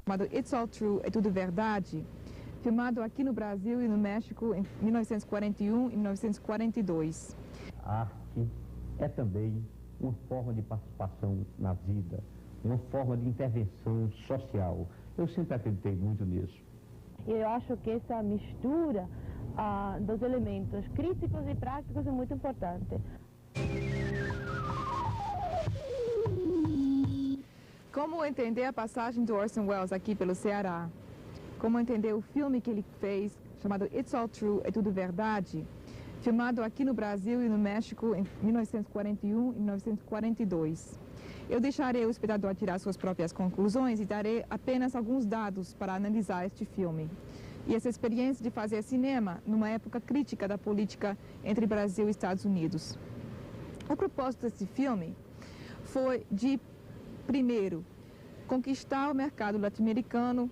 chamado It's All True, É Tudo Verdade, filmado aqui no Brasil e no México em 1941 e 1942. A arte é também uma forma de participação na vida, uma forma de intervenção social. Eu sempre acreditei muito nisso. Eu acho que essa mistura dos elementos críticos e práticos é muito importante. Como entender a passagem do Orson Welles aqui pelo Ceará? Como entender o filme que ele fez, chamado It's All True, É Tudo Verdade, filmado aqui no Brasil e no México em 1941 e 1942. Eu deixarei o espectador tirar suas próprias conclusões e darei apenas alguns dados para analisar este filme. E essa experiência de fazer cinema numa época crítica da política entre Brasil e Estados Unidos. O propósito desse filme foi de, primeiro, conquistar o mercado latino-americano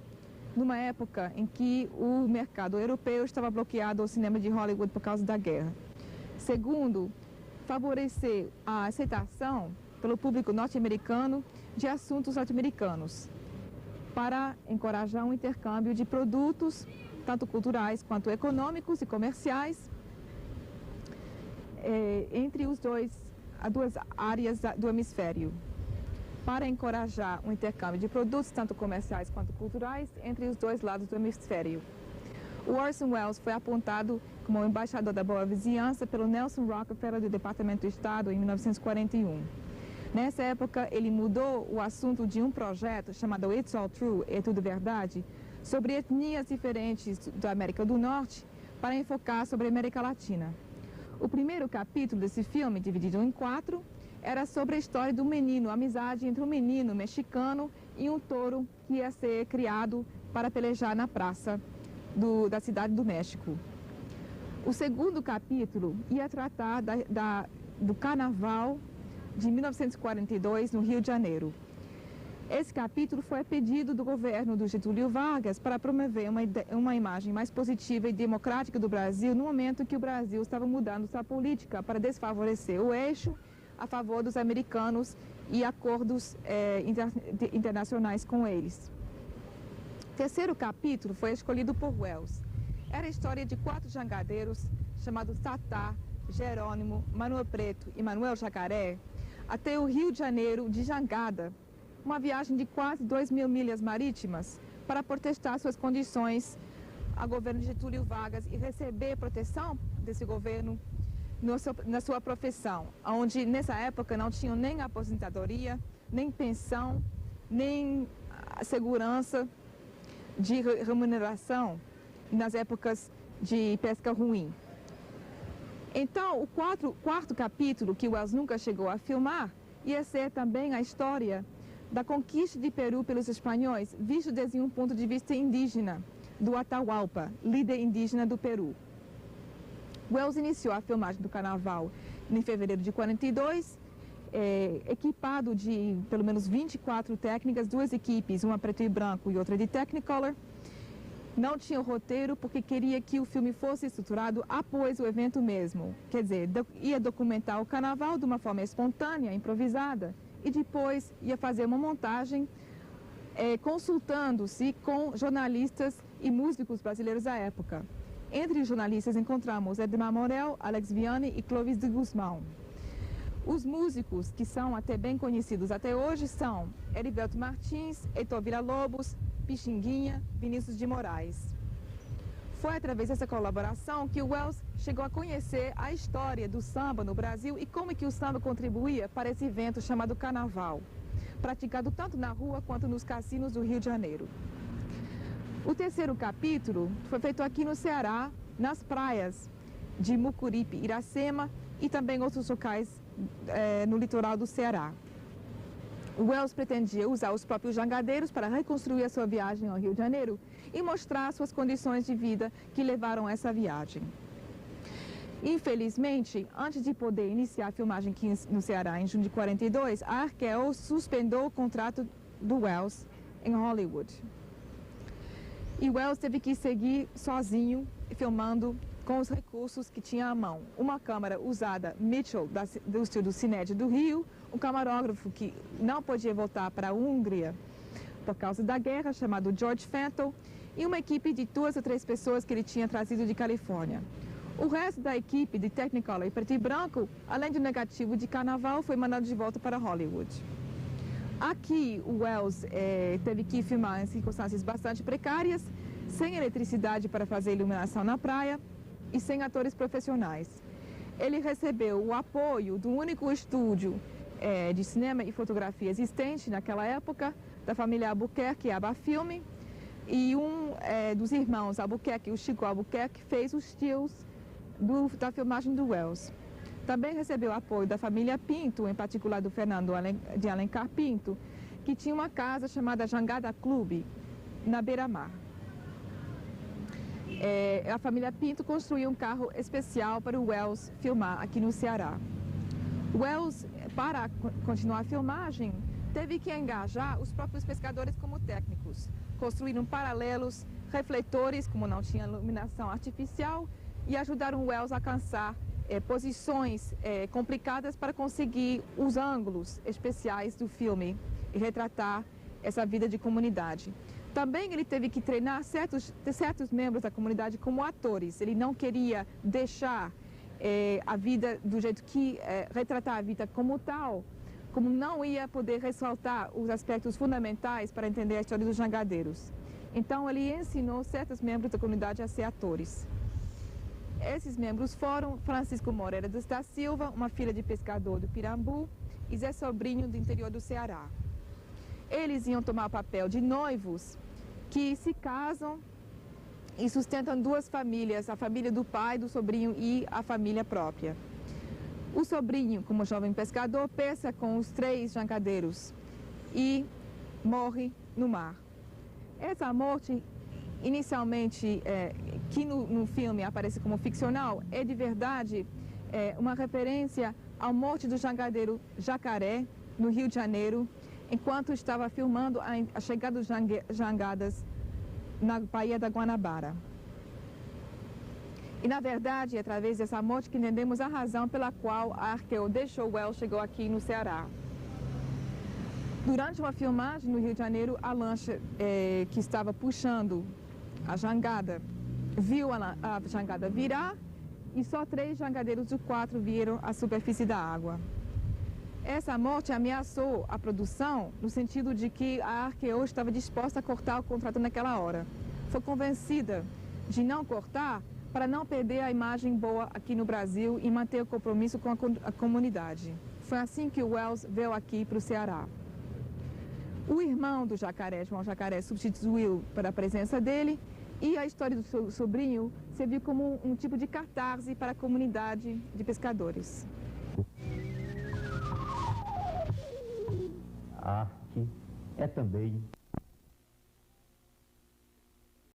numa época em que o mercado europeu estava bloqueado ao cinema de Hollywood por causa da guerra. Segundo, favorecer a aceitação pelo público norte-americano de assuntos norte-americanos, para encorajar um intercâmbio de produtos, tanto culturais quanto econômicos e comerciais, entre as duas áreas do hemisfério, para encorajar um intercâmbio de produtos, tanto comerciais quanto culturais, entre os dois lados do hemisfério. O Orson Welles foi apontado como o embaixador da boa vizinhança pelo Nelson Rockefeller do Departamento do Estado em 1941. Nessa época, ele mudou o assunto de um projeto chamado It's All True, É Tudo Verdade, sobre etnias diferentes da América do Norte, para enfocar sobre a América Latina. O primeiro capítulo desse filme, dividido em 4, era sobre a história do menino, a amizade entre um menino mexicano e um touro que ia ser criado para pelejar na praça da cidade do México. O segundo capítulo ia tratar do carnaval de 1942 no Rio de Janeiro. Esse capítulo foi a pedido do governo do Getúlio Vargas para promover uma imagem mais positiva e democrática do Brasil no momento que o Brasil estava mudando sua política para desfavorecer o eixo a favor dos americanos e acordos internacionais com eles. O terceiro capítulo foi escolhido por Welles. Era a história de 4 jangadeiros chamados Tatá, Jerônimo, Manuel Preto e Manuel Jacaré até o Rio de Janeiro de jangada, uma viagem de quase 2.000 milhas marítimas para protestar suas condições ao governo de Getúlio Vargas e receber proteção desse governo na sua profissão, onde nessa época não tinham nem aposentadoria, nem pensão, nem segurança de remuneração nas épocas de pesca ruim. Então, o quarto capítulo, que Welles nunca chegou a filmar, ia ser também a história da conquista de Peru pelos espanhóis, visto desde um ponto de vista indígena, do Atahualpa, líder indígena do Peru. Welles iniciou a filmagem do carnaval em fevereiro de 42, equipado de pelo menos 24 técnicas, 2 equipes, uma preto e branco e outra de Technicolor. Não tinha o roteiro porque queria que o filme fosse estruturado após o evento mesmo. Quer dizer, ia documentar o carnaval de uma forma espontânea, improvisada, e depois ia fazer uma montagem consultando-se com jornalistas e músicos brasileiros da época. Entre os jornalistas encontramos Edmar Morel, Alex Vianney e Clovis de Guzmão. Os músicos, que são até bem conhecidos até hoje, são Heriberto Martins, Heitor Villa-Lobos, Pixinguinha, Vinícius de Moraes. Foi através dessa colaboração que o Welles chegou a conhecer a história do samba no Brasil e como que o samba contribuía para esse evento chamado Carnaval, praticado tanto na rua quanto nos cassinos do Rio de Janeiro. O terceiro capítulo foi feito aqui no Ceará, nas praias de Mucuripe, Iracema e também outros locais no litoral do Ceará. O Welles pretendia usar os próprios jangadeiros para reconstruir a sua viagem ao Rio de Janeiro e mostrar suas condições de vida que levaram a essa viagem. Infelizmente, antes de poder iniciar a filmagem aqui no Ceará em junho de 42, a Arqueo suspendeu o contrato do Welles em Hollywood. E Welles teve que seguir sozinho, filmando com os recursos que tinha à mão. Uma câmera usada, Mitchell, do estúdio Cined do Rio, um camarógrafo que não podia voltar para a Hungria por causa da guerra, chamado George Fenton, e uma equipe de 2 ou 3 pessoas que ele tinha trazido de Califórnia. O resto da equipe de Technicolor e preto e branco, além do negativo de carnaval, foi mandado de volta para Hollywood. Aqui, o Welles teve que filmar em circunstâncias bastante precárias, sem eletricidade para fazer iluminação na praia e sem atores profissionais. Ele recebeu o apoio do único estúdio de cinema e fotografia existente naquela época, da família Albuquerque, Abafilme, e dos irmãos Albuquerque, o Chico Albuquerque, fez os stills da filmagem do Welles. Também recebeu apoio da família Pinto, em particular do Fernando de Alencar Pinto, que tinha uma casa chamada Jangada Clube, na beira-mar. A família Pinto construiu um carro especial para o Welles filmar aqui no Ceará. Welles, para continuar a filmagem, teve que engajar os próprios pescadores como técnicos. Construíram paralelos, refletores, como não tinha iluminação artificial, e ajudaram o Welles a alcançar posições complicadas para conseguir os ângulos especiais do filme e retratar essa vida de comunidade. Também ele teve que treinar certos membros da comunidade como atores. Ele não queria deixar a vida do jeito que retratar a vida como tal, como não ia poder ressaltar os aspectos fundamentais para entender a história dos jangadeiros. Então ele ensinou certos membros da comunidade a ser atores. Esses membros foram Francisco Moreira da Silva, uma filha de pescador do Pirambu, e Zé Sobrinho, do interior do Ceará. Eles iam tomar o papel de noivos que se casam e sustentam 2 famílias, a família do pai, do sobrinho e a família própria. O sobrinho, como jovem pescador, pesca com os 3 jangadeiros e morre no mar. Essa morte, inicialmente, que no filme aparece como ficcional, é de verdade uma referência à morte do jangadeiro Jacaré, no Rio de Janeiro, enquanto estava filmando a chegada dos jangadas na Baía da Guanabara. E, na verdade, é através dessa morte que entendemos a razão pela qual a Arqueo deixou o Welles chegou aqui no Ceará. Durante uma filmagem no Rio de Janeiro, a lancha que estava puxando a jangada viu a jangada virar e só 3 jangadeiros dos 4 viram a superfície da água. Essa morte ameaçou a produção no sentido de que a Arqueo estava disposta a cortar o contrato naquela hora. Foi convencida de não cortar para não perder a imagem boa aqui no Brasil e manter o compromisso com a comunidade. Foi assim que o Welles veio aqui para o Ceará. O irmão do Jacaré, João Jacaré, substituiu para a presença dele e a história do seu sobrinho serviu como um tipo de catarse para a comunidade de pescadores. A arte é também